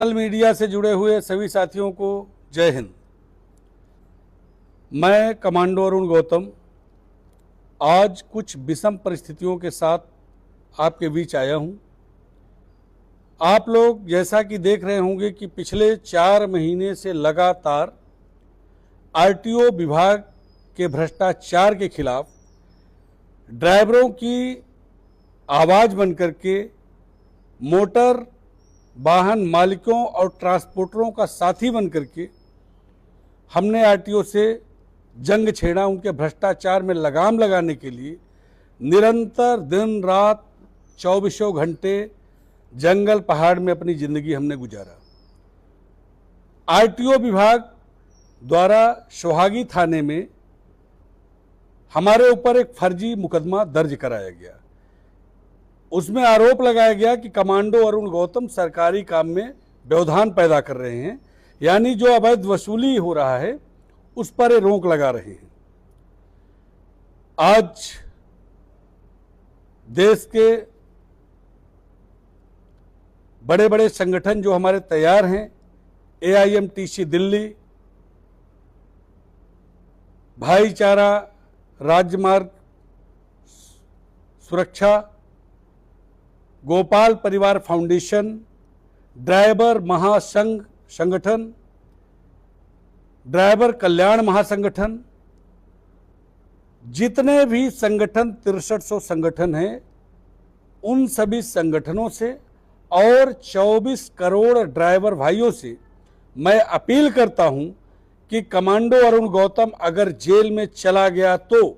Social media से जुड़े हुए सभी साथियों को जय हिंद। मैं कमांडो अरुण गौतम आज कुछ विषम परिस्थितियों के साथ आपके बीच आया हूं। आप लोग जैसा कि देख रहे होंगे कि पिछले 4 महीने से लगातार आरटीओ विभाग के भ्रष्टाचार के खिलाफ ड्राइवरों की आवाज़ बनकर के मोटर वाहन मालिकों और ट्रांसपोर्टरों का साथी बनकर के हमने आरटीओ से जंग छेड़ा। उनके भ्रष्टाचार में लगाम लगाने के लिए निरंतर दिन रात 24 घंटे जंगल पहाड़ में अपनी ज़िंदगी हमने गुजारा। आरटीओ विभाग द्वारा सोहागी थाने में हमारे ऊपर एक फर्जी मुकदमा दर्ज कराया गया। उसमें आरोप लगाया गया कि कमांडो अरुण गौतम सरकारी काम में व्यवधान पैदा कर रहे हैं, यानी जो अवैध वसूली हो रहा है उस पर रोक लगा रहे हैं। आज देश के बड़े बड़े संगठन जो हमारे तैयार हैं, AIMTC दिल्ली, भाईचारा राजमार्ग सुरक्षा, गोपाल परिवार फाउंडेशन, ड्राइवर महासंघ संगठन, ड्राइवर कल्याण महासंगठन, जितने भी संगठन 6300 संगठन हैं, उन सभी संगठनों से और 24 करोड़ ड्राइवर भाइयों से मैं अपील करता हूं कि कमांडो अरुण गौतम अगर जेल में चला गया तो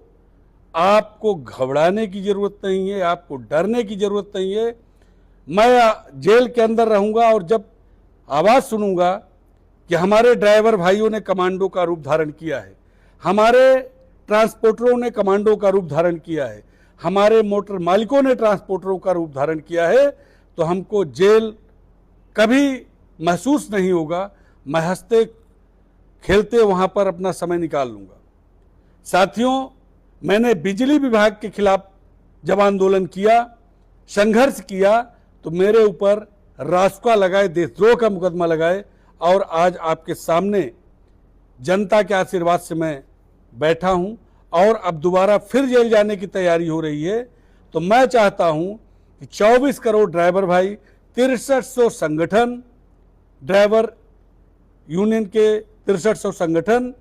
आपको घबराने की जरूरत नहीं है, आपको डरने की जरूरत नहीं है। मैं जेल के अंदर रहूंगा और जब आवाज़ सुनूंगा कि हमारे ड्राइवर भाइयों ने कमांडो का रूप धारण किया है, हमारे ट्रांसपोर्टरों ने कमांडो का रूप धारण किया है, हमारे मोटर मालिकों ने ट्रांसपोर्टरों का रूप धारण किया है, तो हमको जेल कभी महसूस नहीं होगा। मैं हंसते खेलते वहां पर अपना समय निकाल लूंगा। साथियों, मैंने बिजली विभाग के खिलाफ जब आंदोलन किया, संघर्ष किया, तो मेरे ऊपर रासुका लगाए, देशद्रोह का मुकदमा लगाए, और आज आपके सामने जनता के आशीर्वाद से मैं बैठा हूं और अब दोबारा फिर जेल जाने की तैयारी हो रही है। तो मैं चाहता हूं कि 24 करोड़ ड्राइवर भाई, 6300 संगठन, ड्राइवर यूनियन के 6300 संगठन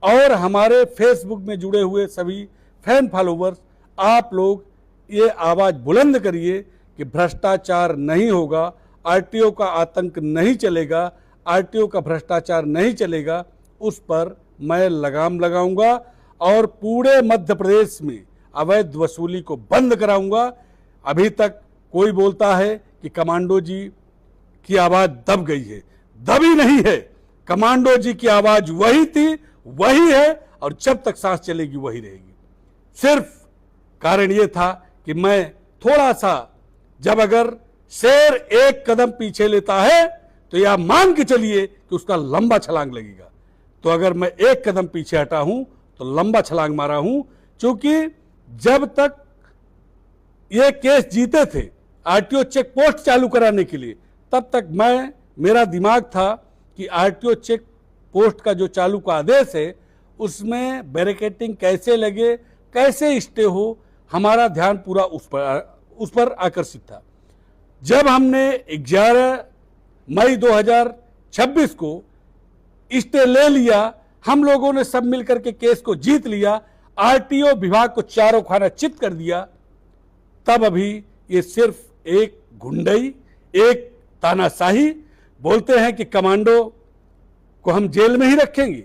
और हमारे फेसबुक में जुड़े हुए सभी फैन फॉलोवर्स, आप लोग ये आवाज़ बुलंद करिए कि भ्रष्टाचार नहीं होगा, आरटीओ का आतंक नहीं चलेगा, आरटीओ का भ्रष्टाचार नहीं चलेगा। उस पर मैं लगाम लगाऊंगा और पूरे मध्य प्रदेश में अवैध वसूली को बंद कराऊंगा। अभी तक कोई बोलता है कि कमांडो जी की आवाज़ दब गई है, दबी नहीं है। कमांडो जी की आवाज़ वही थी, वही है, और जब तक सांस चलेगी वही रहेगी। सिर्फ कारण ये था कि मैं थोड़ा सा, जब अगर शेर एक कदम पीछे लेता है तो यह मान के चलिए कि उसका लंबा छलांग लगेगा। तो अगर मैं एक कदम पीछे हटा हूं तो लंबा छलांग मारा हूं, क्योंकि जब तक ये केस जीते थे आरटीओ चेक पोस्ट चालू कराने के लिए, तब तक मेरा दिमाग था कि आरटीओ चेक पोस्ट का जो चालू का आदेश है उसमें बैरिकेडिंग कैसे लगे, कैसे स्टे हो, हमारा ध्यान पूरा उस पर आकर्षित था। जब हमने 11 मई 2026 को स्टे ले लिया, हम लोगों ने सब मिलकर के केस को जीत लिया, आरटीओ विभाग को चारों खाना चित कर दिया, तब अभी ये सिर्फ एक गुंडई, एक तानाशाही। बोलते हैं कि कमांडो को हम जेल में ही रखेंगे,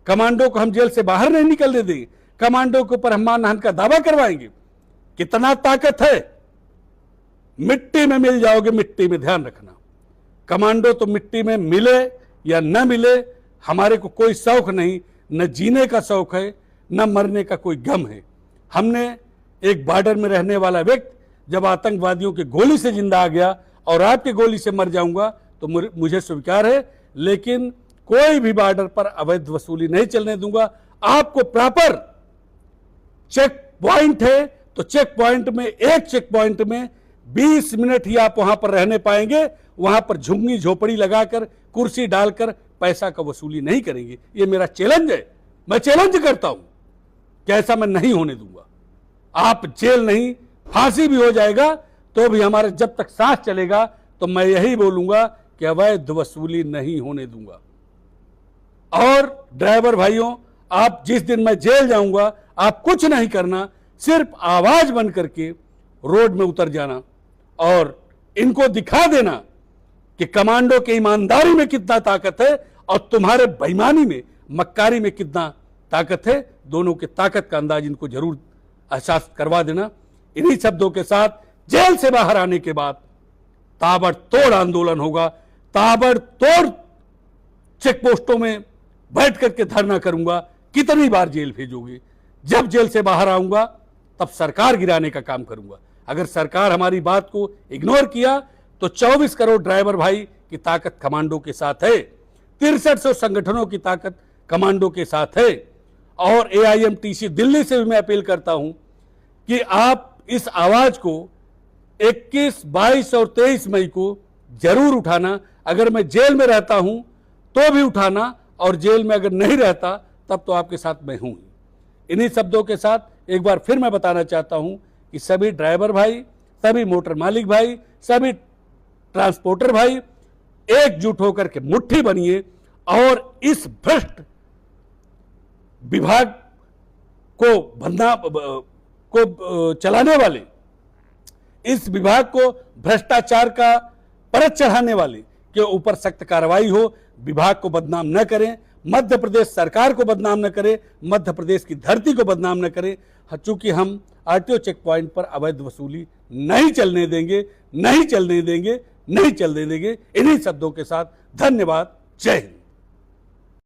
कमांडो को हम जेल से बाहर नहीं निकलने देंगे, कमांडो के ऊपर हम मानहानि का दावा करवाएंगे। कितना ताकत है, मिट्टी में मिल जाओगे, मिट्टी में। ध्यान रखना, कमांडो तो मिट्टी में मिले या न मिले, हमारे को कोई शौक नहीं, न जीने का शौक है, न मरने का कोई गम है। हमने एक बॉर्डर में रहने वाला व्यक्ति जब आतंकवादियों की गोली से जिंदा आ गया और आपकी गोली से मर जाऊंगा तो मुझे स्वीकार है, लेकिन कोई भी बॉर्डर पर अवैध वसूली नहीं चलने दूंगा। आपको प्रॉपर चेक पॉइंट है तो चेक पॉइंट में, एक चेक पॉइंट में 20 मिनट ही आप वहां पर रहने पाएंगे। वहां पर झुग्गी झोपड़ी लगाकर कुर्सी डालकर पैसा का वसूली नहीं करेंगे। ये मेरा चैलेंज है, मैं चैलेंज करता हूं कि ऐसा मैं नहीं होने दूंगा। आप जेल नहीं, फांसी भी हो जाएगा तो भी हमारे जब तक सांस चलेगा तो मैं यही बोलूंगा कि अवैध वसूली नहीं होने दूंगा। और ड्राइवर भाइयों, आप जिस दिन मैं जेल जाऊंगा, आप कुछ नहीं करना, सिर्फ आवाज बन करके रोड में उतर जाना और इनको दिखा देना कि कमांडो के ईमानदारी में कितना ताकत है और तुम्हारे बेईमानी में, मक्कारी में कितना ताकत है। दोनों के ताकत का अंदाज इनको जरूर एहसास करवा देना। इन्हीं शब्दों के साथ जेल से बाहर आने के बाद ताबड़तोड़ आंदोलन होगा, ताबड़तोड़ चेक पोस्टों में बैठ करके धरना करूंगा। कितनी बार जेल भेजोगे? जब जेल से बाहर आऊंगा तब सरकार गिराने का काम करूंगा। अगर सरकार हमारी बात को इग्नोर किया तो 24 करोड़ ड्राइवर भाई की ताकत कमांडो के साथ है, 6300 संगठनों की ताकत कमांडो के साथ है। और AIMTC दिल्ली से भी मैं अपील करता हूं कि आप इस आवाज को 21, 22 और 23 मई को जरूर उठाना। अगर मैं जेल में रहता हूं तो भी उठाना, और जेल में अगर नहीं रहता तब तो आपके साथ मैं हूं। इन्हीं शब्दों के साथ एक बार फिर मैं बताना चाहता हूं कि सभी ड्राइवर भाई, सभी मोटर मालिक भाई, सभी ट्रांसपोर्टर भाई एकजुट होकर के मुट्ठी बनिए और इस भ्रष्ट विभाग को चलाने वाले, इस विभाग को भ्रष्टाचार का परत चढ़ाने वाले के ऊपर सख्त कार्रवाई हो। विभाग को बदनाम न करें, मध्य प्रदेश सरकार को बदनाम न करें, मध्य प्रदेश की धरती को बदनाम न करें। चूंकि हम RTO चेक पॉइंट पर अवैध वसूली नहीं चलने देंगे, नहीं चलने देंगे, नहीं चलने देंगे। इन्हीं शब्दों के साथ धन्यवाद। जय हिंद।